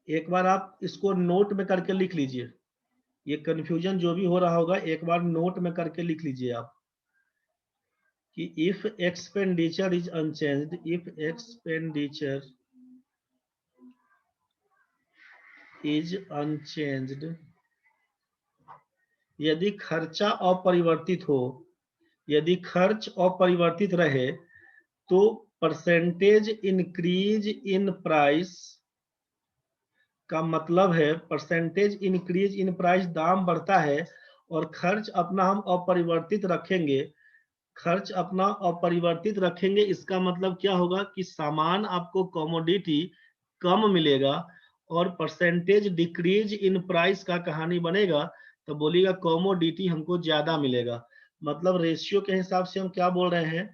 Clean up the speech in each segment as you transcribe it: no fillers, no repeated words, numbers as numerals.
एक बार आप इसको नोट में करके लिख लीजिए, ये कंफ्यूजन जो भी हो रहा होगा एक बार नोट में करके लिख लीजिए आप कि if expenditure is unchanged, if expenditure is unchanged, यदि खर्चा अपरिवर्तित हो, यदि खर्च अपरिवर्तित रहे तो परसेंटेज इंक्रीज इन प्राइस का मतलब है, परसेंटेज इंक्रीज इन प्राइस दाम बढ़ता है और खर्च अपना हम अपरिवर्तित रखेंगे, खर्च अपना अपरिवर्तित रखेंगे, इसका मतलब क्या होगा कि सामान आपको कमोडिटी कम मिलेगा और परसेंटेज डिक्रीज इन प्राइस का कहानी बनेगा, तो बोलिएगा कमोडिटी हमको ज्यादा मिलेगा। मतलब रेशियो के हिसाब से हम क्या बोल रहे हैं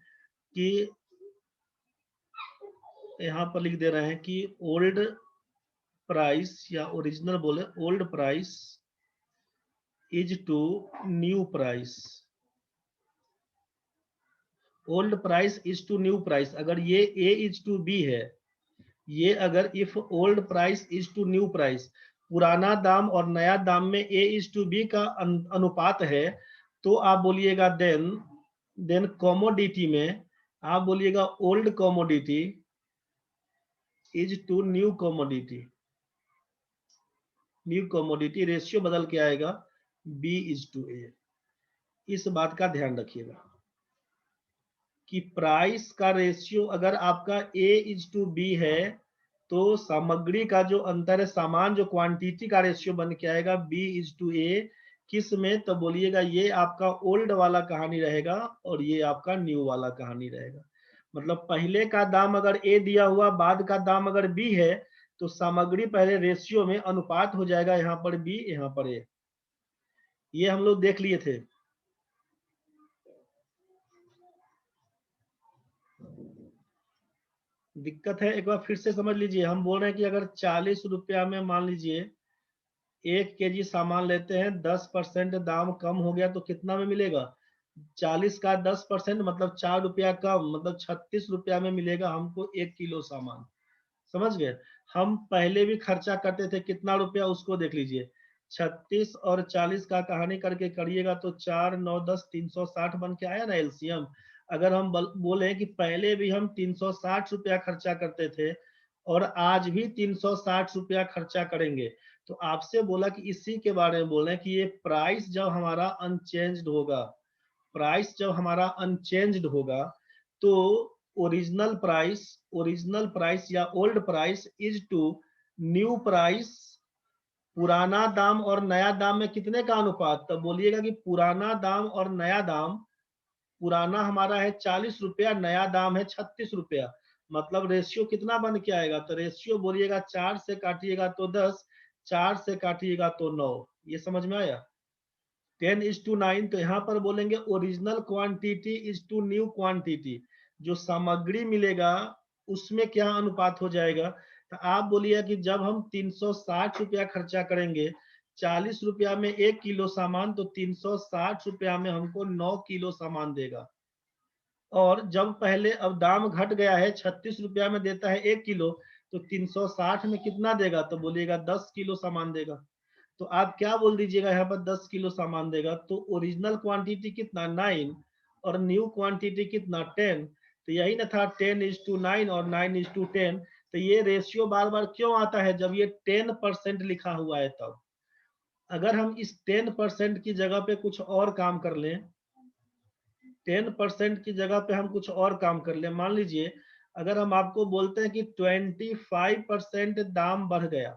कि यहाँ पर लिख दे रहे हैं कि ओल्ड प्राइस या ओरिजिनल बोले old price is to new price, old price is to new price. अगर ये ए इज टू बी है, ये अगर if old price is to new price, पुराना दाम और नया दाम में ए इज टू बी का अनुपात है, तो आप बोलिएगा देन कमोडिटी में आप बोलिएगा old commodity is to new commodity, new commodity ratio बदल के आएगा बी इज टू ए। इस बात का ध्यान रखिएगा कि प्राइस का रेशियो अगर आपका ए इज टू बी है तो सामग्री का जो अंतर है, सामान जो क्वांटिटी का रेशियो बन के आएगा बी इज टू ए। किस में? तो बोलिएगा ये आपका ओल्ड वाला कहानी रहेगा और ये आपका न्यू वाला कहानी रहेगा। मतलब पहले का दाम अगर ए दिया हुआ, बाद का दाम अगर बी है, तो सामग्री पहले रेशियो में अनुपात हो जाएगा, यहाँ पर बी यहाँ पर ए। ये हम लोग देख लिए थे। दिक्कत है, एक बार फिर से समझ लीजिए। हम बोल रहे हैं कि अगर 40 रुपया में मान लीजिए 1 kg सामान लेते हैं, 10% दाम कम हो गया तो कितना में मिलेगा? 40 का 10% मतलब 4 रुपया कम, मतलब 36 रुपया में मिलेगा हमको 1 किलो सामान। समझ गए? हम पहले भी खर्चा करते थे कितना रुपया, उसको देख लीजिए। 36 और 40 का कहानी करके करिएगा तो 4 9 10 360 बन के आया ना एलसीएम। अगर हम बोले कि पहले भी हम 360 रुपया खर्चा करते थे और आज भी 360 रुपया खर्चा करेंगे, तो आपसे बोला कि इसी के बारे में बोल रहे हैं कि ये प्राइस जब हमारा अनचेंज्ड होगा, प्राइस जब हमारा अनचेंज्ड होगा तो ओरिजिनल प्राइस या old price is to new price, पुराना दाम और नया दाम में कितने का अनुपात? तब बोलिएगा कि पुराना दाम और नया दाम, पुराना हमारा है 40 रुपया, नया दाम है 36 रुपया, मतलब रेशियो कितना बन के आएगा? तो रेशियो बोलिएगा 4 से काटिएगा तो 10, 4 से काटिएगा तो 9। ये समझ में आया? 10:9। तो यहाँ पर बोलेंगे original quantity is to new quantity, जो सामग्री मिलेगा उसमें क्या अनुपात हो जाएगा? तो आप बोलिए कि जब हम 360 रुपया खर्चा करेंगे 40 रुपया में 1 किलो सामान, तो 360 रुपया में हमको 9 किलो सामान देगा। और जब पहले अब दाम घट गया है, 36 रुपया में देता है 1 किलो, तो 360 में कितना देगा? तो बोलिएगा 10 किलो सामान देगा। तो आप क्या बोल दीजिएगा यहाँ पर? 10 किलो सामान देगा। तो ओरिजिनल क्वांटिटी कितना? 9 और न्यू क्वांटिटी कितना? 10। तो यही ना था 10:9 और 9:10। तो ये रेशियो बार बार क्यों आता है? जब ये 10% लिखा हुआ है तब। अगर हम इस 10% की जगह पे कुछ और काम कर लें, 10% की जगह पे हम कुछ और काम कर लें, मान लीजिए अगर हम आपको बोलते हैं कि 25% दाम बढ़ गया,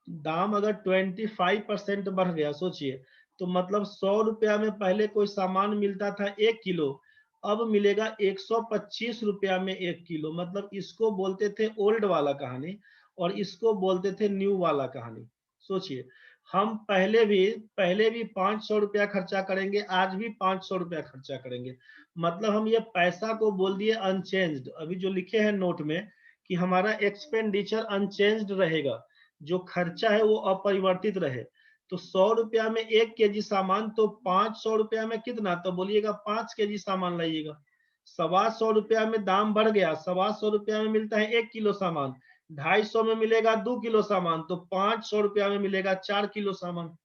दाम अगर 25% बढ़ गया, सोचिए, तो मतलब 100 रुपया में पहले कोई सामान मिलता था 1 किलो, अब मिलेगा 125 रुपया में 1 किलो। मतलब इसको बोलते थे ओल्ड वाला कहानी और इसको बोलते थे न्यू वाला कहानी। सोचिए, हम पहले भी 500 रुपया खर्चा करेंगे, आज भी 500 रुपया खर्चा करेंगे। मतलब हम ये पैसा को बोल दिए अनचेंज्ड। अभी जो लिखे हैं नोट में कि हमारा एक्सपेंडिचर अनचेंज्ड रहेगा, जो खर्चा है वो अपरिवर्तित रहे। तो 100 रुपया में 1 kg सामान, तो 500 रुपया में कितना? तो बोलिएगा 5 kg सामान लाइएगा। 125 रुपया में दाम बढ़ गया, 125 रुपया में मिलता है 1 किलो सामान, 250 में मिलेगा 2 किलो सामान, तो 500 रुपया में मिलेगा 4 किलो सामान।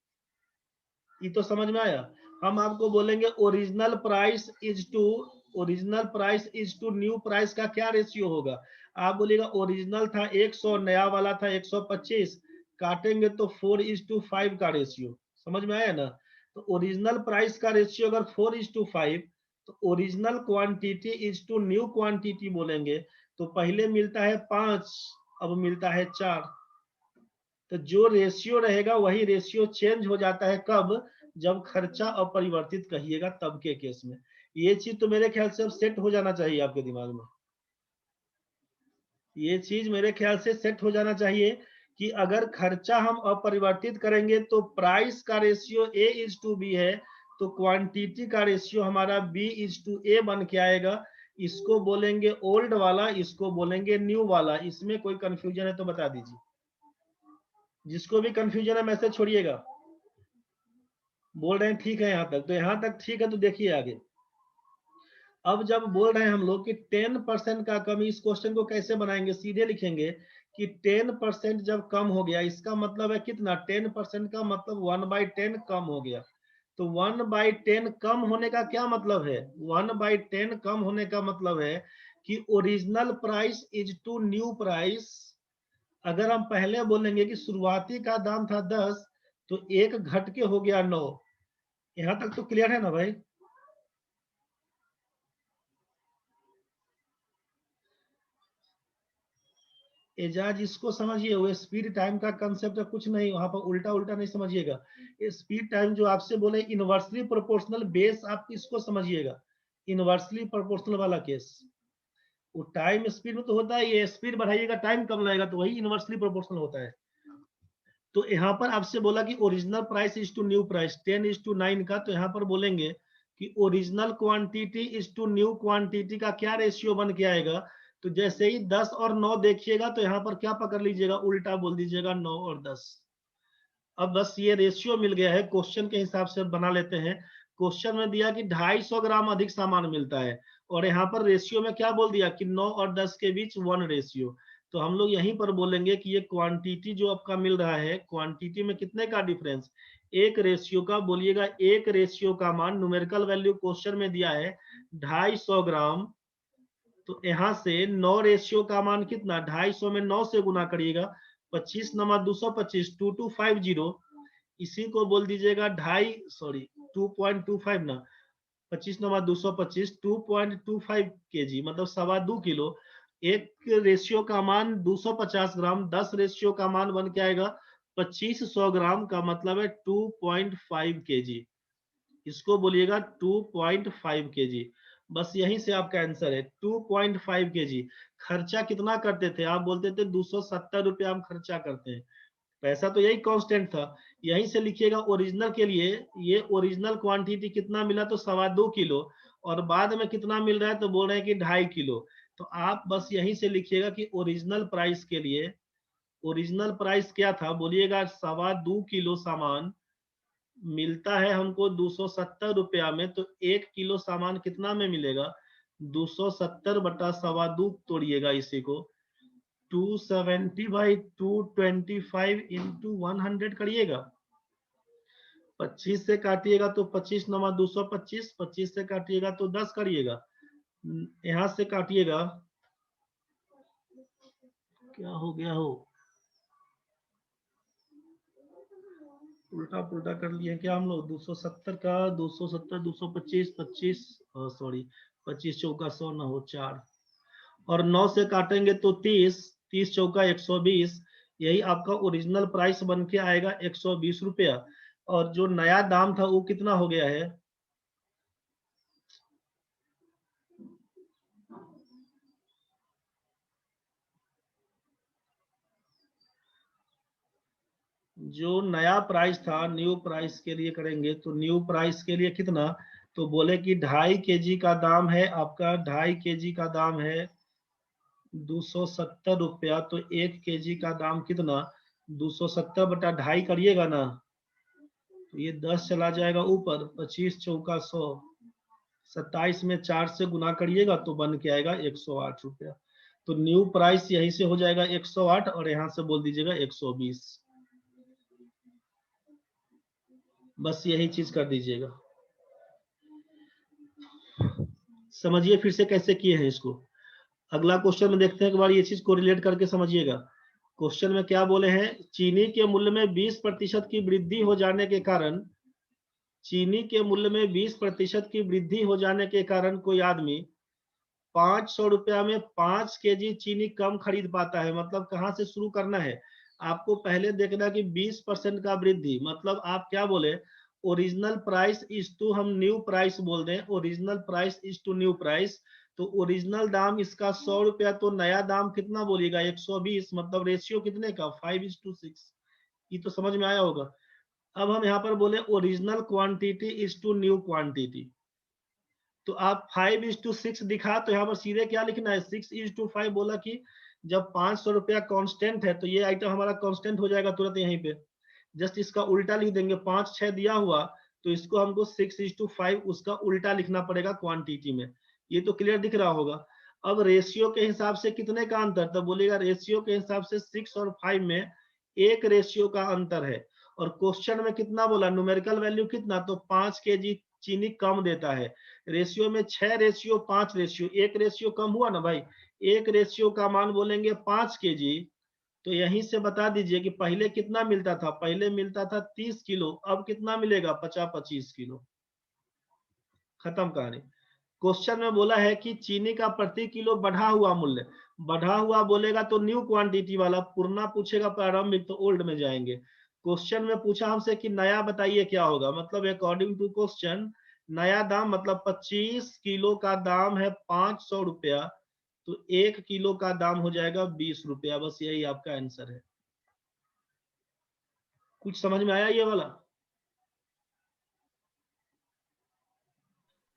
ये तो समझ में आया। हम आपको बोलेंगे original price is to new price का क्या रेशियो होगा। आप बोलेगा ओरिजिनल था 100, नया वाला था 125, काटेंगे तो 4:5 का रेशियो। समझ में आया ना। तो ओरिजिनल प्राइस का रेशियो अगर 4:5, तो original quantity is to new quantity बोलेंगे तो पहले मिलता है 5, अब मिलता है 4। तो जो रेशियो रहेगा वही रेशियो चेंज हो जाता है कब, जब खर्चा अपरिवर्तित कहिएगा तब के केस में। ये चीज तो मेरे ख्याल से अब सेट हो जाना चाहिए आपके दिमाग में। ये चीज मेरे ख्याल से सेट हो जाना चाहिए कि अगर खर्चा हम अपरिवर्तित करेंगे तो प्राइस का रेशियो A:B है, तो क्वांटिटी का रेशियो हमारा B:A बन के आएगा। इसको बोलेंगे ओल्ड वाला, इसको बोलेंगे न्यू वाला। इसमें कोई कंफ्यूजन है तो बता दीजिए। जिसको भी कंफ्यूजन है मैसेज छोड़िएगा। बोल रहे हैं ठीक है, यहां तक तो यहां तक ठीक है। तो देखिए आगे, अब जब बोल रहे हैं हम लोग कि 10% का कमी, इस क्वेश्चन को कैसे बनाएंगे, सीधे लिखेंगे कि 10% जब कम हो गया, इसका मतलब है कितना, 10% का मतलब 1/10 कम हो गया। तो 1/10 कम होने का क्या मतलब है, 1/10 कम होने का मतलब है कि original price is to new price. अगर हम पहले बोलेंगे कि शुरुआती का दाम था 10, तो एक घट के हो गया 9। यहां तक तो क्लियर है ना भाई। एजाज इसको समझिए, वो स्पीड टाइम का कंसेप्ट है, कुछ नहीं वहां पर उल्टा उल्टा नहीं समझिएगा। स्पीड टाइम जो आपसे बोले इनवर्सली प्रोपोर्शनल बेस, आप इसको समझिएगा, इनवर्सली प्रोपोर्शनल वाला केस। वो टाइम स्पीड में तो होता है, ये स्पीड बढ़ाइएगा टाइम कम लगेगा, तो वही इनवर्सली प्रोपोर्शनल होता है। तो यहाँ पर आपसे बोला कि original price is to new price 10:9 का, तो यहाँ पर बोलेंगे कि original quantity is to new quantity का क्या रेशियो बन के आएगा। तो जैसे ही 10 और 9 देखिएगा तो यहाँ पर क्या पकड़ लीजिएगा, उल्टा बोल दीजिएगा 9 और 10। अब बस ये रेशियो मिल गया है, क्वेश्चन के हिसाब से बना लेते हैं। क्वेश्चन में दिया कि 250 ग्राम अधिक सामान मिलता है, और यहाँ पर रेशियो में क्या बोल दिया कि 9 और 10 के बीच 1 रेशियो। तो हम लोग यहीं पर बोलेंगे कि ये क्वांटिटी जो आपका मिल रहा है, क्वांटिटी में कितने का डिफरेंस, 1 रेशियो का। बोलिएगा 1 रेशियो का मान, न्यूमेरिकल वैल्यू क्वेश्चन में दिया है 250 ग्राम। तो यहाँ से 9 रेशियो का मान कितना, 250 में 9 से गुना करिएगा, 25 नमा 225, 2250। इसी को बोल दीजिएगा 2.25 ना, 25 नमा 225, 2.25 kg मतलब 2.25 किलो। 1 रेशियो का मान 250 ग्राम, 10 रेशियो का मान बन के आएगा 2500 ग्राम, का मतलब है 2.5 kg। इसको बोलिएगा 2.5 kg। बस यहीं से आपका आंसर है 2.5 kg। खर्चा कितना करते थे, आप बोलते थे 270 रुपया हम खर्चा करते हैं, पैसा तो यही कांस्टेंट था। यहीं से लिखिएगा ओरिजिनल के लिए, ये ओरिजिनल क्वांटिटी कितना मिला, तो 2.25 किलो, और बाद में कितना मिल रहा है तो बोल रहे हैं कि 2.5 किलो। तो आप बस यहीं से लिखिएगा कि ओरिजिनल प्राइस के लिए, ओरिजिनल प्राइस क्या था, बोलिएगा 2.25 किलो सामान मिलता है हमको 270 रुपया में। तो 1 किलो सामान कितना में मिलेगा, 270 बटा 2.25 तोड़िएगा इसी को, 270/225 इंटू 100 करिएगा। 25 से काटिएगा तो 25 नमा 225, 25 से काटिएगा तो 10 करिएगा, यहां से काटिएगा, क्या हो गया हो, उल्टा पुल्टा कर लिए क्या हम लोग। 270 का 270, 225, 25, सॉरी 25 चौका 100 ना हो 4, और 9 से काटेंगे तो 30, 30 चौका 120। यही आपका ओरिजिनल प्राइस बन के आएगा 120 रुपया। और जो नया दाम था वो कितना हो गया है, जो नया प्राइस था, न्यू प्राइस के लिए करेंगे तो न्यू प्राइस के लिए कितना, तो बोले कि 2.5 kg का दाम है आपका, 2.5 kg का दाम है 270 रुपया। तो 1 kg का दाम कितना, 270 बटा 2.5 करिएगा ना, तो ये 10 चला जाएगा ऊपर, 25 चौका 100, 27 में 4 से गुना करिएगा तो बन के आएगा 108 रुपया। तो न्यू प्राइस यहीं से हो जाएगा 108 और यहां से बोल दीजिएगा 120। बस यही चीज कर दीजिएगा। समझिए फिर से कैसे किए हैं इसको। अगला क्वेश्चन में देखते हैं एक बार ये चीज को रिलेट करके समझिएगा। क्वेश्चन में क्या बोले हैं, चीनी के मूल्य में 20% की वृद्धि हो जाने के कारण, चीनी के मूल्य में 20% की वृद्धि हो जाने के कारण कोई आदमी 500 रुपया में 5 केजी चीनी कम खरीद पाता है। मतलब कहां से शुरू करना है आपको, पहले देखना कि 20% का वृद्धि, मतलब आप क्या बोले, ओरिजिनल प्राइस इज टू, हम न्यू प्राइस बोल दें, original price is to new price. तो ओरिजिनल दाम इसका 100 रुपया, तो नया दाम कितना बोलिएगा 120, मतलब रेशियो कितने का 5:6। ये तो समझ में आया होगा। अब हम यहाँ पर बोले original quantity is to new quantity, तो आप 5:6 दिखा, तो यहाँ पर सीधे क्या लिखना है 6:5 बोला कि जब 500 रुपया कांस्टेंट है तो ये आइटम हमारा कांस्टेंट हो जाएगा तुरंत यहीं पे। जस्ट इसका उल्टा लिख देंगे, 5-6 दिया हुआ तो इसको हमको 6:5 उसका उल्टा लिखना पड़ेगा क्वांटिटी में। ये तो क्लियर दिख रहा होगा। अब रेशियो के हिसाब से कितने का अंतर, तो बोलेगा रेशियो के हिसाब से 6 और 5 में 1 रेशियो का अंतर है। और क्वेश्चन में कितना बोला, न्यूमेरिकल वैल्यू कितना, तो 5 केजी चीनी कम देता है। रेशियो में 6 रेशियो 5 रेशियो, 1 रेशियो कम हुआ ना भाई, 1 रेशियो का मान बोलेंगे 5 केजी। तो यहीं से बता दीजिए कि पहले कितना मिलता था, पहले मिलता था 30 किलो, अब कितना मिलेगा 50-25 किलो। खत्म कहानी। क्वेश्चन में बोला है कि चीनी का प्रति किलो बढ़ा हुआ मूल्य, बढ़ा हुआ बोलेगा तो न्यू क्वांटिटी वाला, पुराना पूछेगा प्रारंभिक तो ओल्ड में जाएंगे। क्वेश्चन में पूछा हमसे कि नया बताइए क्या होगा, मतलब अकॉर्डिंग टू क्वेश्चन नया दाम मतलब 25 किलो का दाम है 500 रुपया, तो 1 किलो का दाम हो जाएगा 20 रुपया। बस यही आपका आंसर है। कुछ समझ में आया ये वाला।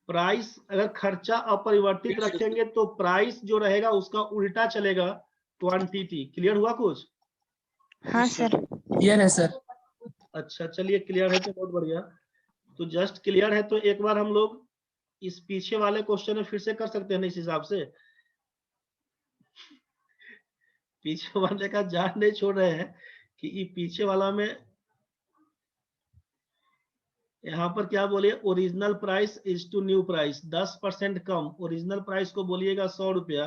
प्राइस अगर खर्चा अपरिवर्तित रखेंगे तो प्राइस जो रहेगा उसका उल्टा चलेगा क्वांटिटी। क्लियर हुआ कुछ? हाँ सर। क्लियर है सर। अच्छा चलिए, क्लियर है तो बहुत बढ़िया। तो जस्ट क्लियर है तो एक बार हम लोग इस पीछे वाले क्वेश्चन में फिर से कर सकते हैं इस हिसाब से। पीछे वाले का जान नहीं छोड़ रहे हैं कि ये पीछे वाला में यहाँ पर क्या बोलिए, original price is to new price 10% कम। ओरिजिनल प्राइस को बोलिएगा 100 रुपया,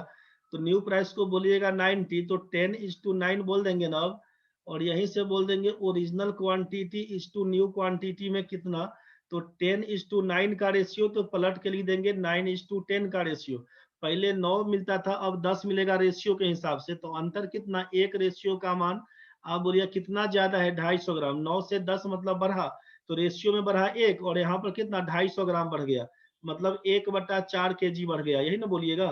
तो न्यू प्राइस को बोलिएगा 90, तो 10:9 बोल देंगे ना अब। और यहीं से बोल देंगे original quantity is to new quantity में कितना, तो 10:9 का रेशियो, तो पलट के लिख देंगे 9:10 का रेशियो। पहले 9 मिलता था, अब 10 मिलेगा रेशियो के हिसाब से, तो अंतर कितना, 1 रेशियो का मान। आप बोलिए कितना ज्यादा है 250 ग्राम, 9 से 10 मतलब बढ़ा, तो रेशियो में बढ़ा 1, और यहाँ पर कितना 250 ग्राम बढ़ गया, मतलब 1/4 केजी बढ़ गया। यही ना बोलिएगा,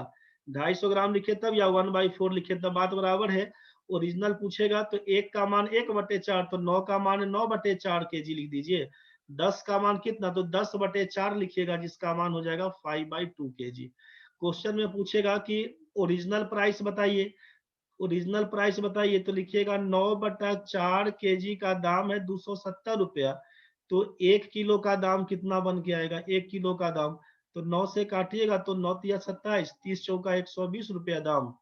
250 ग्राम लिखे तब या 1/4 लिखे तब बात बराबर है। ओरिजिनल पूछेगा तो 1 का मान 1/4, तो 9 का मान 9/4 केजी लिख दीजिए। 10 का मान कितना, तो 10/4 लिखिएगा, जिसका मान हो जाएगा 5/2 केजी। क्वेश्चन में पूछेगा कि ओरिजिनल प्राइस बताइए, ओरिजिनल प्राइस बताइए, तो लिखिएगा 9/4 केजी का दाम है 270 रुपया, तो 1 किलो का दाम कितना बन के आएगा, 1 किलो का दाम, तो 9 से काटिएगा तो 9×3 = 27, 30 × 4 = 120 रुपया दाम।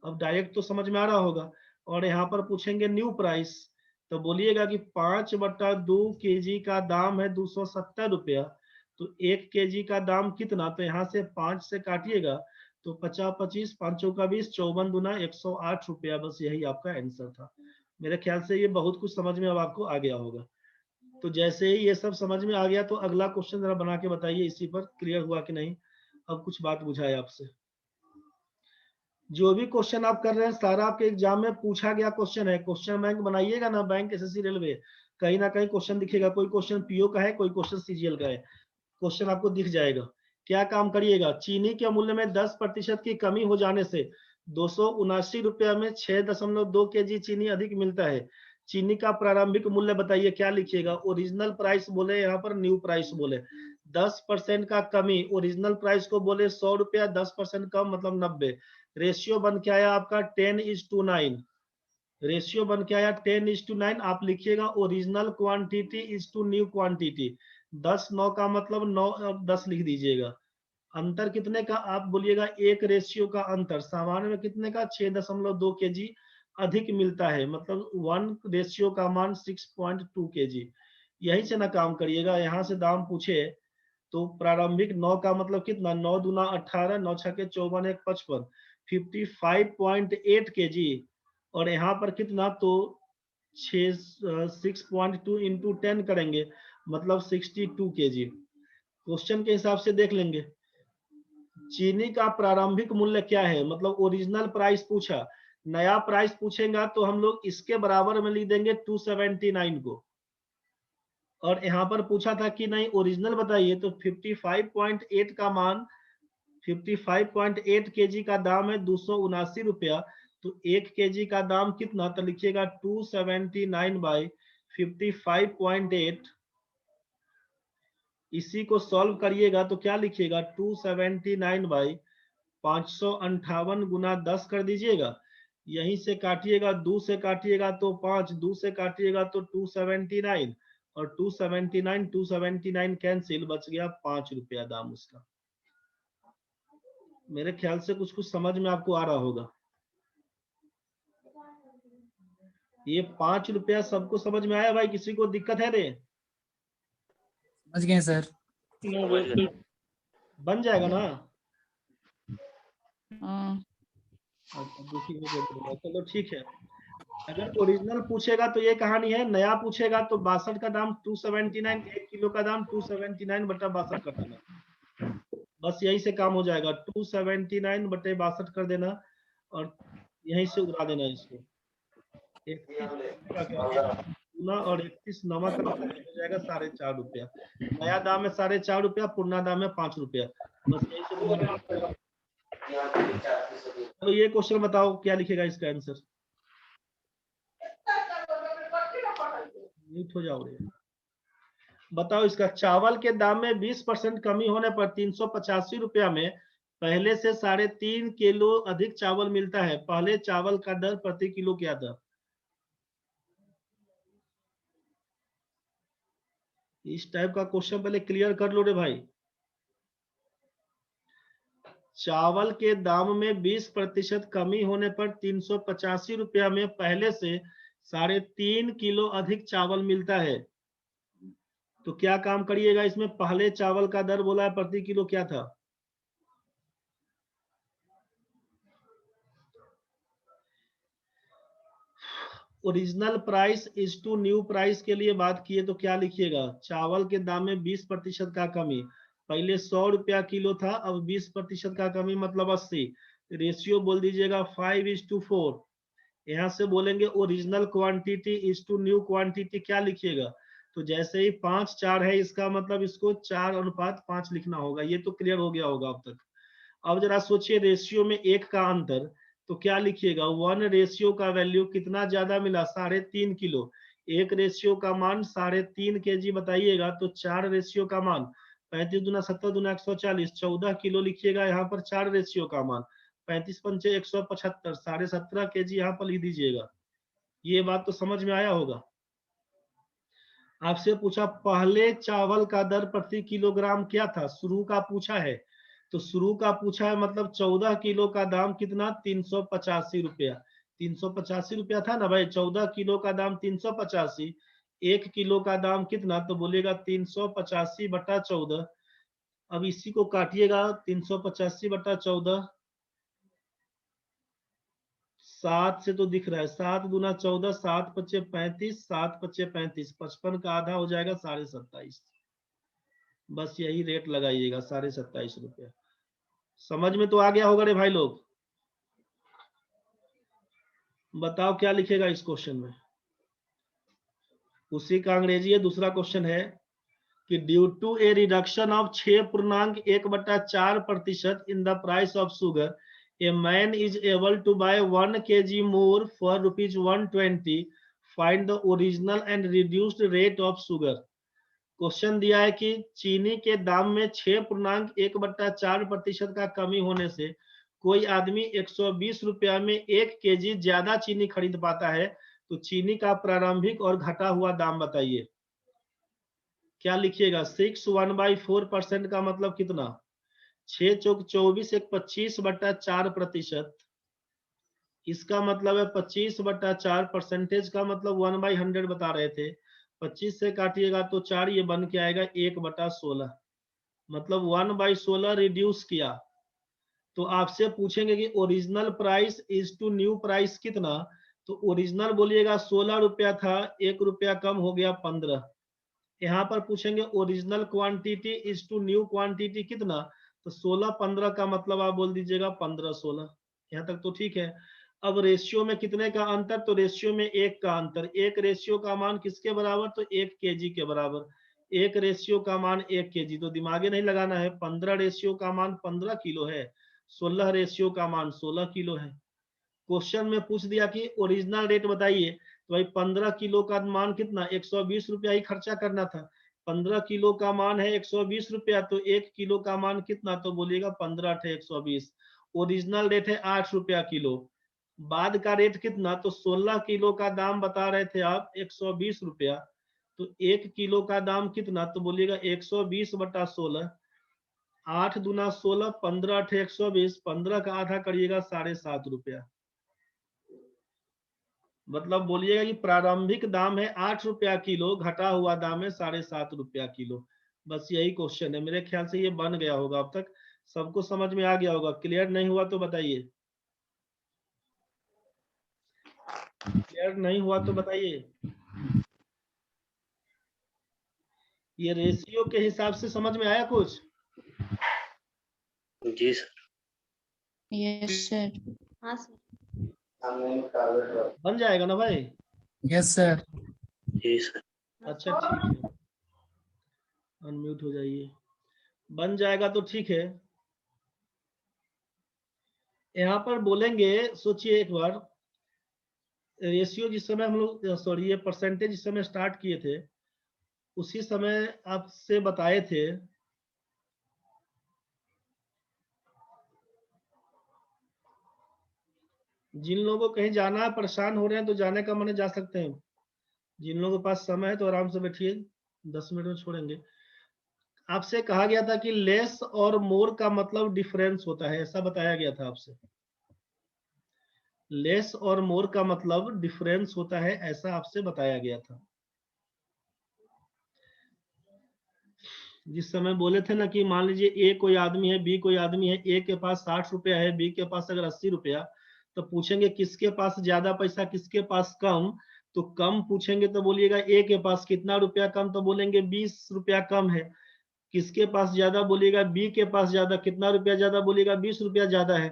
अब डायरेक्ट तो समझ में आ रहा होगा। और यहाँ पर पूछेंगे न्यू प्राइस, तो बोलिएगा कि 5/2 केजी का दाम है 270 रुपया, तो 1 केजी का दाम कितना, तो यहाँ से 5 से काटिएगा तो 50-25, 5×4 = 20, 54×2 = 108 रुपया। बस यही आपका आंसर था। मेरे ख्याल से ये बहुत कुछ समझ में अब आपको आ गया होगा। तो जैसे ही ये सब समझ में आ गया तो अगला क्वेश्चन जरा बना के बताइए, इसी पर क्लियर हुआ कि नहीं, अब कुछ बात बुझाए आपसे। जो भी क्वेश्चन आप कर रहे हैं सारा आपके एग्जाम में पूछा गया क्वेश्चन है। क्वेश्चन बैंक बनाइएगा ना, बैंक एसएससी रेलवे, कहीं ना कहीं क्वेश्चन दिखेगा, कोई क्वेश्चन पीओ का है, कोई क्वेश्चन सीजीएल का है, क्वेश्चन आपको दिख जाएगा। क्या काम करिएगा, चीनी के मूल्य में 10% की कमी हो जाने से 279 रुपया में 6.2 केजी चीनी अधिक मिलता है। चीनी का प्रारंभिक मूल्य बताइए, क्या लिखिएगा, ओरिजिनल प्राइस बोले, यहाँ पर न्यू प्राइस बोले, 10% का कमी, ओरिजिनल प्राइस को बोले 100 रुपया, 10% कम मतलब 90। रेशियो बन के आया आपका 10:9, रेशियो बन के आया 10:9। आप लिखिएगा original quantity is to new quantity, 10 9 का मतलब 9, 10 लिख दीजिएगा। अंतर कितने का आप बोलिएगा, एक रेशियो का अंतर सामान्य में कितने का 6.2 kg अधिक मिलता है, मतलब 1 रेशियो का मान 6.2 kg। यही से ना काम करिएगा, यहाँ से दाम पूछे तो प्रारंभिक 9 का मतलब कितना, 9 दूना 18, 9 छके 54, 1 55, 55.8 kg। और यहाँ पर कितना, तो 6.2 इंटू 10 करेंगे मतलब 62 kg। क्वेश्चन के हिसाब से देख लेंगे चीनी का प्रारंभिक मूल्य क्या है, मतलब ओरिजिनल प्राइस पूछा, नया प्राइस पूछेगा तो हम लोग इसके बराबर में लिख देंगे 279 को। और यहाँ पर पूछा था कि नहीं ओरिजिनल बताइए, तो 55.8 का मान 55.8 kg का दाम है 279 रुपया। तो 1 kg का दाम कितना, तो लिखिएगा 279 बाई 55.8। इसी को सॉल्व करिएगा तो क्या लिखिएगा, 279 बाई 558 गुना 10 कर दीजिएगा। यहीं से काटिएगा, 2 से काटिएगा तो 5, 2 से काटिएगा तो 279, और 279 कैंसिल, बच गया 5 रुपया दाम उसका। मेरे ख्याल से कुछ कुछ समझ में आपको आ रहा होगा। ये 5 रुपया सबको समझ में आया भाई, किसी को दिक्कत है रे? समझ गए सर। बन जाएगा ना? हाँ। अच्छा, दुखी हो गया, चलो ठीक है। अगर ओरिजिनल पूछेगा तो ये कहानी है, नया पूछेगा तो 62 का दाम 279, 1 किलो का दाम 279 बटा 62 कर देना, बस यही से काम हो जाएगा। 279 बटे 62 कर देना और यहीं से उड़ा देना इसको। 31 गुना और 31 नमक का हो जाएगा 4.5 रुपया। नया दाम है 4.5 रुपया, पुराना दाम है 5 रुपया, बस यही से। तो ये क्वेश्चन बताओ क्या लिखेगा इसका आंसर, म्यूट हो जाओ रे। बताओ इसका, चावल के दाम में 20% कमी होने पर 385 रुपया में पहले से 3.5 किलो अधिक चावल मिलता है, पहले चावल का दर प्रति किलो क्या था? इस टाइप का क्वेश्चन पहले क्लियर कर लो रे भाई। चावल के दाम में 20% कमी होने पर 385 रुपया में पहले से 3.5 किलो अधिक चावल मिलता है, तो क्या काम करिएगा इसमें, पहले चावल का दर बोला है प्रति किलो क्या था? Original price is to new price के लिए बात किए तो क्या लिखिएगा, चावल के दाम में 20% का कमी, पहले 100 रुपया किलो था, अब 20% का कमी मतलब 80, रेशियो बोल दीजिएगा 5:4। यहाँ से बोलेंगे original quantity is to new quantity, क्या लिखिएगा, तो जैसे ही 5:4 है इसका मतलब इसको 4:5 लिखना होगा। ये तो क्लियर हो गया होगा अब तक। अब जरा सोचिए रेशियो में 1 का अंतर, तो क्या लिखिएगा, 1 रेशियो का वैल्यू कितना ज्यादा मिला, 3.5 किलो। 1 रेशियो का मान 3.5 kg बताइएगा, तो 4 रेशियो का मान 35 दूना 70 दूना 140, 14 किलो लिखिएगा यहाँ पर 4 रेशियो का मान, 35 पंचे 175, 17.5 kg यहाँ पर लिख दीजिएगा। ये बात तो समझ में आया होगा। आपसे पूछा पहले चावल का दर प्रति किलोग्राम क्या था, शुरू का पूछा है, तो शुरू का पूछा है मतलब 14 किलो का दाम कितना, 385 रुपया। 385 रुपया था ना भाई, 14 किलो का दाम 385, 1 किलो का दाम कितना, तो बोलेगा 385 बटा 14। अब इसी को काटिएगा, 385 बटा 14, 7 से तो दिख रहा है, 7 दूना 14, 7 पचे 35, 7 पचे 35, 55 का आधा हो जाएगा 27.5। बस यही रेट लगाइएगा 27.5 रुपया। समझ में तो आ गया होगा रे भाई लोग। बताओ क्या लिखेगा इस क्वेश्चन में, उसी का अंग्रेजी है। दूसरा क्वेश्चन है कि due to a reduction of 6.1/4% in the price of sugar, a man is able to buy 1 kg more for ₹120, find the original and reduced rate of sugar. Question दिया है कि चीनी के दाम में 6.1/4% का कमी होने से कोई आदमी 120 रुपया में 1 kg ज्यादा चीनी खरीद पाता है, तो चीनी का प्रारंभिक और घटा हुआ दाम बताइए। क्या लिखिएगा, 6 1/4% का मतलब कितना, 6 चौक 24, एक 25/4%। इसका मतलब है 25/4 परसेंटेज का मतलब 1/100 बता रहे थे। 25 से काटिएगा तो 4, ये बन के आएगा 1/16, मतलब 1/16 रिड्यूस किया। तो आपसे पूछेंगे कि original price is to new price कितना, तो ओरिजिनल बोलिएगा 16 रुपया था, 1 रुपया कम हो गया 15। यहाँ पर पूछेंगे original quantity is to new quantity कितना, तो 16-15 का मतलब आप बोल दीजिएगा 15-16। यहाँ तक तो ठीक है। अब रेशियो में कितने का अंतर, तो रेशियो में 1 का अंतर। 1 रेशियो का मान किसके बराबर, तो 1 kg के बराबर। 1 रेशियो का मान 1 kg, तो दिमागे नहीं लगाना है। 15 रेशियो का मान 15 किलो है, 16 रेशियो का मान 16 किलो है। क्वेश्चन में पूछ दिया कि ओरिजिनल रेट बताइए, तो भाई 15 किलो का मान कितना, 120 रुपया ही खर्चा करना था। 15 किलो का मान है 120 रुपया, तो 1 किलो का मान कितना, तो बोलिएगा 15 × 120। ओरिजिनल रेट है 8 रुपया किलो, बाद का रेट कितना, तो 16 किलो का दाम बता रहे थे आप 120 रुपया, तो 1 किलो का दाम कितना, तो बोलिएगा 120/16। 8 दूना 16, 15 × 120, 15 का आधा करिएगा 7.5 रुपया। मतलब बोलिएगा कि प्रारंभिक दाम है 8 रुपया किलो, घटा हुआ दाम है 7.5 रुपया किलो। बस यही क्वेश्चन है। मेरे ख्याल से ये बन गया होगा, अब तक सबको समझ में आ गया होगा। क्लियर नहीं हुआ तो बताइए, क्लियर नहीं हुआ तो बताइए। ये रेशियो के हिसाब से समझ में आया कुछ? जी सर। Yes sir. हाँ सर। बन जाएगा ना भाई? Yes sir. जी सर। अच्छा ठीक है, अनम्यूट हो जाइए। बन जाएगा तो ठीक है। यहाँ पर बोलेंगे, सोचिए एक बार, रेशियो जिस समय हम लोग, सॉरी, ये परसेंटेज जिस समय स्टार्ट किए थे, उसी समय आपसे बताए थे जिन लोगों को कहीं जाना है, परेशान हो रहे हैं, तो जाने का मन जा सकते हैं। जिन लोगों के पास समय है तो आराम से बैठिए, 10 मिनट में छोड़ेंगे। आपसे कहा गया था कि लेस और मोर का मतलब डिफरेंस होता है, ऐसा बताया गया था आपसे। लेस और मोर का मतलब डिफरेंस होता है, ऐसा आपसे बताया गया था। जिस समय बोले थे ना कि मान लीजिए ए कोई आदमी है, बी कोई आदमी है, ए के पास 60 रुपया है, बी के पास अगर 80 रुपया, तो पूछेंगे किसके पास ज्यादा पैसा, किसके पास कम। तो कम पूछेंगे तो बोलिएगा ए के पास कितना रुपया कम, तो बोलेंगे 20 रुपया कम है। किसके पास ज्यादा, बोलिएगा बी के पास ज्यादा, कितना रुपया ज्यादा, बोलिएगा 20 रुपया ज्यादा है।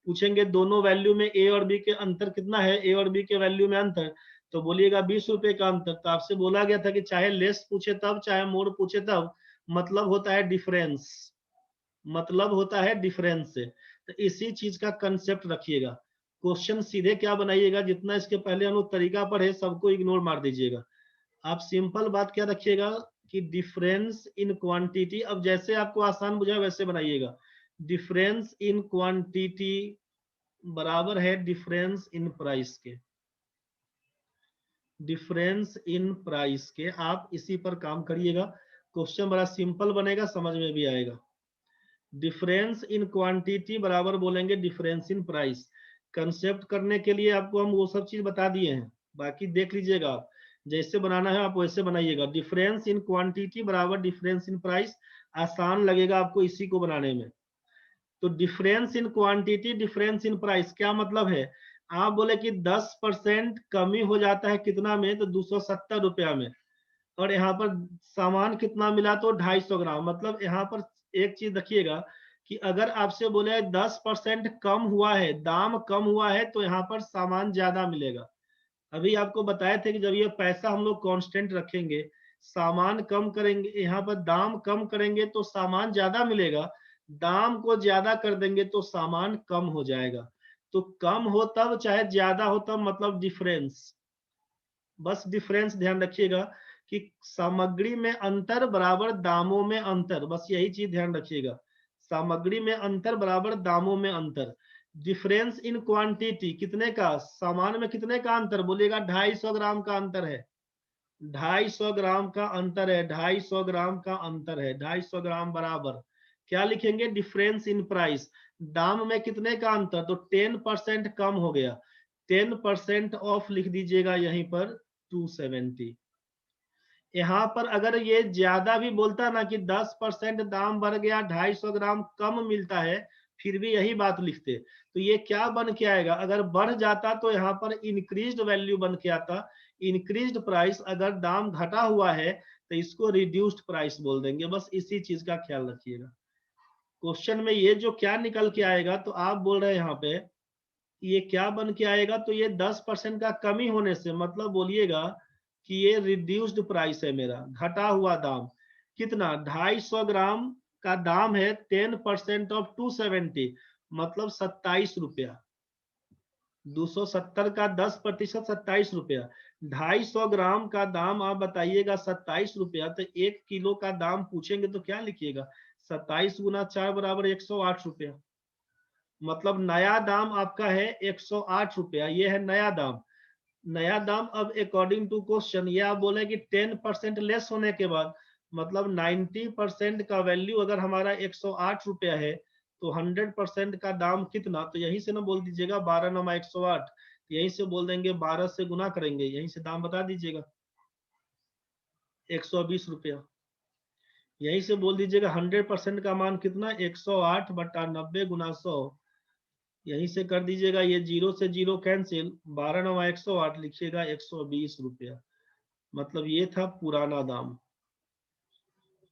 पूछेंगे दोनों वैल्यू में ए और बी के अंतर कितना है, ए और बी के वैल्यू में अंतर, तो बोलिएगा 20 रुपए का अंतर। तो आपसे बोला गया था कि चाहे लेस पूछे तब, चाहे मोर पूछे तब, मतलब होता है डिफरेंस, मतलब होता है डिफरेंस से। तो इसी चीज का कंसेप्ट रखिएगा। क्वेश्चन सीधे क्या बनाइएगा, जितना इसके पहले हम लोग तरीका पढ़े सबको इग्नोर मार दीजिएगा। आप सिंपल बात क्या रखिएगा कि डिफरेंस इन क्वांटिटी, अब जैसे आपको आसान बुझा वैसे बनाइएगा। डिफरेंस इन क्वांटिटी बराबर है डिफरेंस इन प्राइस के। डिफरेंस इन प्राइस के, आप इसी पर काम करिएगा। क्वेश्चन बड़ा सिंपल बनेगा, समझ में भी आएगा। डिफरेंस इन क्वांटिटी बराबर बोलेंगे डिफरेंस इन प्राइस। कंसेप्ट करने के लिए आपको हम वो सब चीज बता दिए हैं, बाकी देख लीजिएगा आप, जैसे बनाना है आप वैसे बनाइएगा। डिफरेंस इन क्वांटिटी बराबर डिफरेंस इन प्राइस, आसान लगेगा आपको इसी को बनाने में। तो difference in quantity, difference in price क्या मतलब है, आप बोले कि 10% कमी हो जाता है कितना में, तो 270 रुपया में, और यहाँ पर सामान कितना मिला, तो 250 ग्राम। मतलब यहाँ पर एक चीज रखिएगा कि अगर आपसे बोले 10% कम हुआ है, दाम कम हुआ है, तो यहाँ पर सामान ज्यादा मिलेगा। अभी आपको बताए थे कि जब ये पैसा हम लोग कांस्टेंट रखेंगे, सामान कम करेंगे, यहाँ पर दाम कम करेंगे तो सामान ज्यादा मिलेगा, दाम को ज्यादा कर देंगे तो सामान कम हो जाएगा। तो कम हो तब, चाहे ज्यादा हो तब, मतलब डिफरेंस। बस डिफरेंस ध्यान रखिएगा कि सामग्री में अंतर बराबर दामों में अंतर, बस यही चीज ध्यान रखिएगा। सामग्री में अंतर बराबर दामों में अंतर। डिफरेंस इन क्वांटिटी कितने का, सामान में कितने का अंतर, बोलिएगा 250 ग्राम का अंतर है। 250 ग्राम का अंतर है, 250 ग्राम का अंतर है, 250 ग्राम बराबर क्या लिखेंगे? डिफरेंस इन प्राइस, दाम में कितने का अंतर, तो 10% कम हो गया, 10% ऑफ लिख दीजिएगा यहीं पर 270। यहाँ पर अगर ये ज्यादा भी बोलता ना कि 10% दाम बढ़ गया, 250 ग्राम कम मिलता है, फिर भी यही बात लिखते, तो ये क्या बन के आएगा? अगर बढ़ जाता तो यहाँ पर इंक्रीज्ड वैल्यू बन के आता, इंक्रीज्ड प्राइस। अगर दाम घटा हुआ है तो इसको रिड्यूस्ड प्राइस बोल देंगे। बस इसी चीज का ख्याल रखिएगा। क्वेश्चन में ये जो क्या निकल के आएगा, तो आप बोल रहे हैं यहाँ पे ये क्या बन के आएगा, तो ये 10% का कमी होने से, मतलब बोलिएगा कि ये रिड्यूस्ड प्राइस है मेरा, घटा हुआ दाम। कितना? 250 ग्राम का दाम है, 10% ऑफ 270, मतलब 27 रुपया। 270 का 10%, 27 रुपया। 250 ग्राम का दाम आप बताइएगा 27 रुपया, तो 1 किलो का दाम पूछेंगे तो क्या लिखिएगा? 27 गुना 4 बराबर 108 रुपया। मतलब नया दाम आपका है 108 रुपया, ये है नया दाम। नया दाम अब अकॉर्डिंग टू क्वेश्चन ये आप बोले कि 10% लेस होने के बाद, मतलब 90% का वैल्यू अगर हमारा 108 रुपया है, तो 100% का दाम कितना, तो यहीं से ना बोल दीजिएगा 12 नमा 108, यहीं से बोल देंगे 12 से गुना करेंगे, यहीं से दाम बता दीजिएगा 120 रुपया। यहीं से बोल दीजिएगा 100% का मान कितना, 108 बटा 90 गुना 100, यहीं से कर दीजिएगा, ये 0 से 0 कैंसिल, 12 नवा 108 लिखिएगा 120 रुपया। मतलब ये था पुराना दाम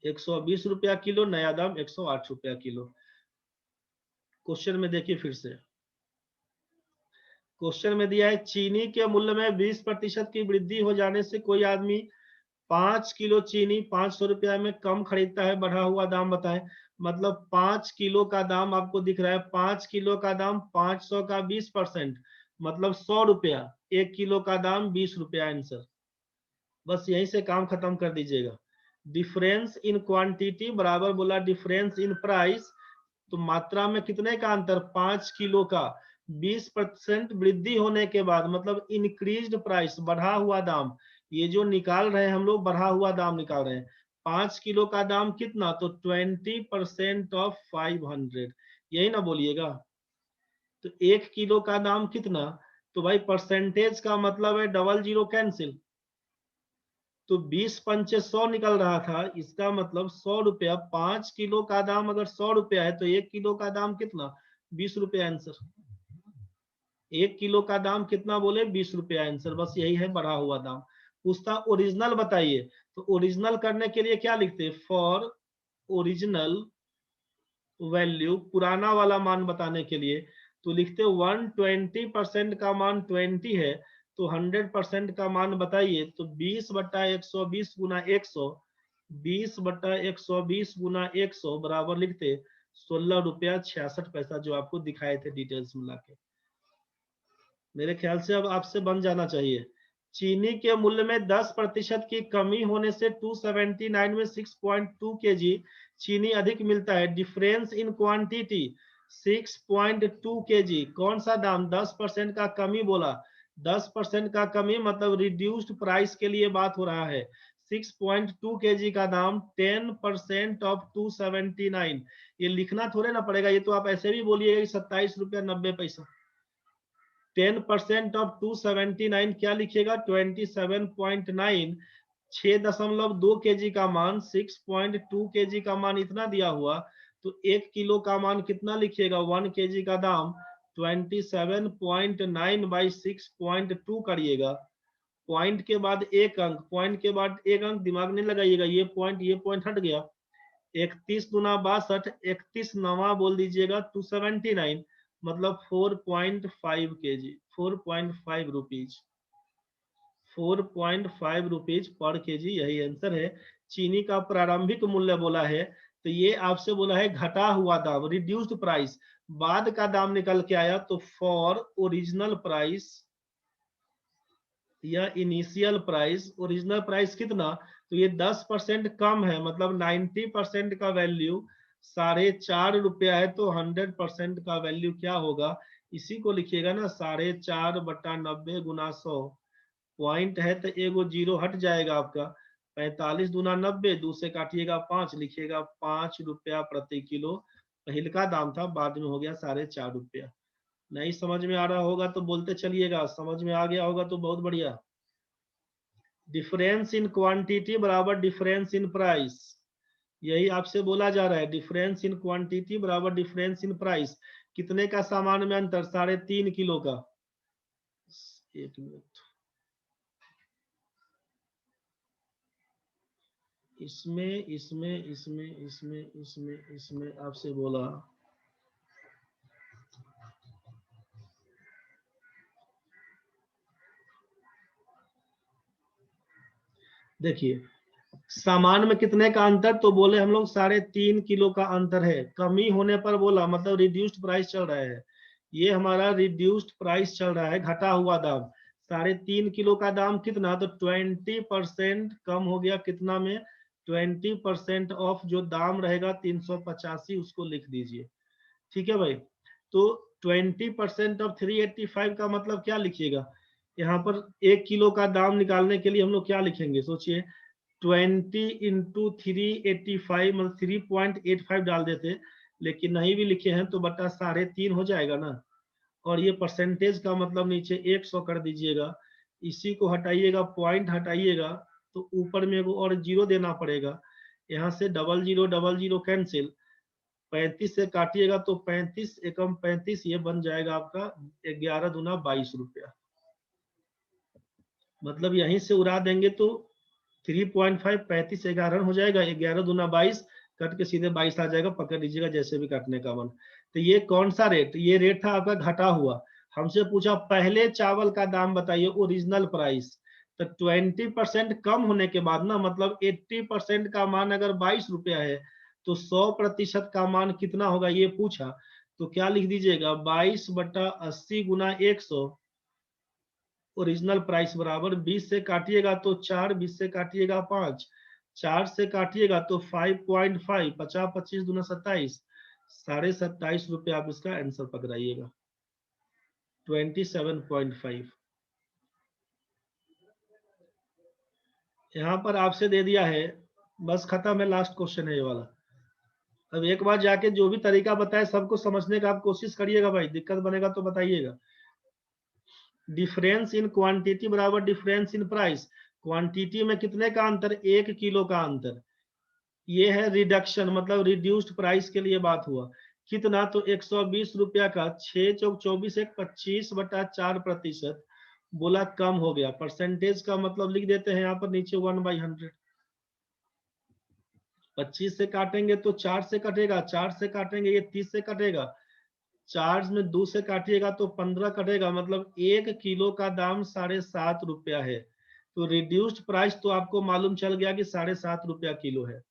120 रुपया किलो, नया दाम 108 रुपया किलो। क्वेश्चन में देखिए फिर से, क्वेश्चन में दिया है चीनी के मूल्य में 20% की वृद्धि हो जाने से कोई आदमी 5 किलो चीनी 500 रुपया में कम खरीदता है, बढ़ा हुआ दाम बताएं। मतलब 5 किलो का दाम आपको दिख रहा है, 5 किलो का दाम 500 का 20%, मतलब 100 रुपया, 1 किलो का दाम 20 रुपया आंसर। बस यहीं से काम खत्म कर दीजिएगा। डिफरेंस इन क्वांटिटी बराबर बोला डिफरेंस इन प्राइस, तो मात्रा में कितने का अंतर, 5 किलो का 20% वृद्धि होने के बाद, मतलब इंक्रीज्ड प्राइस, बढ़ा हुआ दाम। ये जो निकाल रहे हैं हम लोग, बढ़ा हुआ दाम निकाल रहे हैं। 5 किलो का दाम कितना, तो 20% ऑफ 500, यही ना बोलिएगा। तो 1 किलो का दाम कितना, तो भाई परसेंटेज का मतलब है डबल जीरो कैंसिल, तो 20 पंचे 100 निकल रहा था, इसका मतलब 100 रुपया। 5 किलो का दाम अगर 100 रुपया है, तो 1 किलो का दाम कितना, 20 रुपया आंसर। 1 किलो का दाम कितना बोले, 20 रुपया आंसर। बस यही है बढ़ा हुआ दाम। पूछता ओरिजिनल बताइए, तो ओरिजिनल करने के लिए क्या लिखते हैं, फॉर ओरिजिनल वैल्यू, पुराना वाला मान बताने के लिए तो लिखते 120% का मान 20 है, तो 100% का मान बताइए, तो 20 बटा 120 गुना 100, 20 बटा 120 गुना 100 बराबर लिखते 16 रुपया 66 पैसा, जो आपको दिखाए थे डिटेल्स मिला के। मेरे ख्याल से अब आपसे बन जाना चाहिए। चीनी के मूल्य में 10% की कमी होने से 279 में 6.2 kg चीनी अधिक मिलता है। डिफरेंस इन क्वांटिटी 6.2 kg, कौन सा दाम, 10% का कमी बोला, 10% का कमी मतलब रिड्यूस्ड प्राइस के लिए बात हो रहा है। 6.2 kg का दाम 10% ऑफ 279, ये लिखना थोड़े ना पड़ेगा, ये तो आप ऐसे भी बोलिएगा कि 27 रुपया 90 पैसा। 10% ऑफ 279 क्या लिखिएगा, 27.9, 6.2 kg का मान, 6.2 kg का मान इतना दिया हुआ, तो 1 किलो का मान कितना लिखिएगा, 1 kg का दाम 27.9 बाई 6.2 करिएगा। पॉइंट के बाद एक अंक, पॉइंट के बाद एक अंक, दिमाग नहीं लगाइएगा, ये पॉइंट हट गया। 31 गुना 62, 31 नवा बोल दीजिएगा 279, मतलब 4.5 kg, 4.5 rupees, 4.5 rupees per KG, यही आंसर है। चीनी का प्रारंभिक मूल्य बोला है, तो ये आपसे बोला है घटा हुआ दाम, रिड्यूस्ड प्राइस, बाद का दाम निकल के आया, तो फॉर ओरिजिनल प्राइस या इनिशियल प्राइस, ओरिजिनल प्राइस कितना, तो ये 10% कम है, मतलब 90% का वैल्यू 4.5 रुपया है, तो 100% का वैल्यू क्या होगा, इसी को लिखिएगा ना, 4.5 बटा 90 गुना 100, पॉइंट है तो एगो जीरो हट जाएगा आपका, 45 दूना 90, 2 से काटिएगा 5, लिखिएगा 5 रुपया प्रति किलो पहले का दाम था, बाद में हो गया 4.5 रुपया। नहीं समझ में आ रहा होगा तो बोलते चलिएगा, समझ में आ गया होगा तो बहुत बढ़िया। डिफरेंस इन क्वांटिटी बराबर डिफरेंस इन प्राइस, यही आपसे बोला जा रहा है। डिफरेंस इन क्वांटिटी बराबर डिफरेंस इन प्राइस। कितने का सामान में अंतर? 3.5 किलो का। एक मिनट, इसमें इसमें इसमें इसमें इसमें इसमें आपसे बोला देखिए सामान में कितने का अंतर, तो बोले हम लोग 3.5 किलो का अंतर है। कमी होने पर बोला मतलब रिड्यूस्ड प्राइस चल रहा है, ये हमारा रिड्यूस्ड प्राइस चल रहा है, घटा हुआ दाम। 3.5 किलो का दाम कितना, तो 20% कम हो गया। कितना में? 20% ऑफ जो दाम रहेगा 385, उसको लिख दीजिए। ठीक है भाई, तो 20% ऑफ 385 का मतलब क्या लिखिएगा यहाँ पर? 1 किलो का दाम निकालने के लिए हम लोग क्या लिखेंगे, सोचिए। 20 इंटू 385 मतलब 3.85 डाल देते, लेकिन नहीं भी लिखे हैं तो बटा 3.5 हो जाएगा ना। और ये परसेंटेज का मतलब नीचे 100 कर दीजिएगा। इसी को हटाइएगा, पॉइंट हटाइएगा तो ऊपर में वो और जीरो देना पड़ेगा। यहाँ से डबल जीरो कैंसिल। 35 से काटिएगा तो 35 एकम 35, ये बन जाएगा आपका 11 दूना 22 रुपया। मतलब यहीं से उड़ा देंगे तो 3.5 35 11 हो जाएगा, 11 दूना 22, कट के सीधे 22 आ जाएगा। पकड़ लीजिएगा जैसे भी काटने का मन। तो ये कौन सा रेट? ये रेट था आपका घटा हुआ। हमसे पूछा पहले चावल का दाम बताइए, ओरिजिनल प्राइस। तो 20% कम होने के बाद ना, मतलब 80% का मान अगर 22 रुपया है तो 100% का मान कितना होगा ये पूछा। तो क्या लिख दीजिएगा, 22/80 गुना 100 ओरिजिनल प्राइस बराबर 20 से काटिएगा तो 4, 20 से काटिएगा 5, 4 से काटिएगा तो 5.5, 50 25 दूना 27, 27.5 रुपये आप इसका आंसर पकड़ाइएगा। 27.5 यहाँ पर आपसे दे दिया है, बस खत्म है, लास्ट क्वेश्चन है ये वाला। अब एक बार जाके जो भी तरीका बताए सबको समझने का आप कोशिश करिएगा भाई, दिक्कत बनेगा तो बताइएगा। डिफरेंस इन क्वांटिटी बराबर डिफरेंस इन प्राइस। क्वांटिटी में कितने का अंतर? 1 किलो का अंतर। ये है रिडक्शन, मतलब रिड्यूस्ड प्राइस के लिए बात हुआ। कितना? तो 120 रुपया का 6 चौक 24 एक 25/4% बोला कम हो गया। परसेंटेज का मतलब लिख देते हैं यहाँ पर नीचे 1/100। 25 से काटेंगे तो 4 से कटेगा, 4 से काटेंगे ये 30 से कटेगा, 4 में 2 से काटिएगा तो 15 कटेगा। मतलब 1 किलो का दाम 7.5 रुपया है। तो रिड्यूस्ड प्राइस तो आपको मालूम चल गया कि 7.5 रुपया किलो है।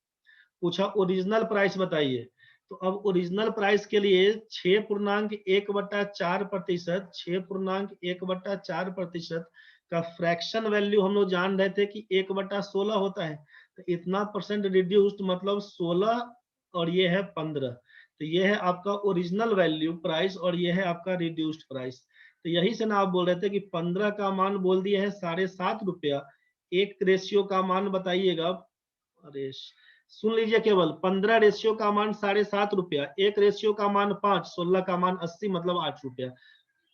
पूछा ओरिजिनल प्राइस बताइए, तो अब ओरिजिनल प्राइस के लिए 6.1/4%, 6.1/4% का फ्रैक्शन वैल्यू हम लोग जान रहे थे कि 1/16 होता है। तो इतना परसेंट रिड्यूस्ड मतलब 16 और ये है 15। तो ये है आपका ओरिजिनल वैल्यू प्राइस और ये है आपका रिड्यूस्ड प्राइस। तो यही से ना आप बोल रहे थे कि 15 का मान बोल दिया है 7.5 रुपया। एक रेशियो का मान बताइएगा। अरे सुन लीजिए, केवल 15 रेशियो का मान 7.5 रुपया, एक रेशियो का मान 5, 16 का मान 80 मतलब 8 रुपया।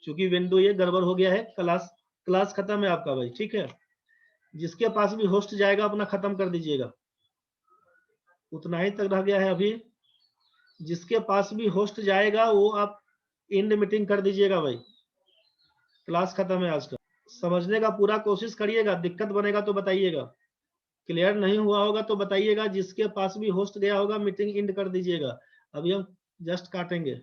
क्योंकि विंडो ये गड़बड़ हो गया है। क्लास खत्म है आपका भाई, ठीक है। जिसके पास भी होस्ट जाएगा अपना खत्म कर दीजिएगा, उतना ही तक रह गया है अभी। जिसके पास भी होस्ट जाएगा वो आप एंड मीटिंग कर दीजिएगा भाई, क्लास खत्म है आज का। समझने का पूरा कोशिश करिएगा, दिक्कत बनेगा तो बताइएगा, क्लियर नहीं हुआ होगा तो बताइएगा। जिसके पास भी होस्ट गया होगा मीटिंग एंड कर दीजिएगा। अभी हम जस्ट काटेंगे।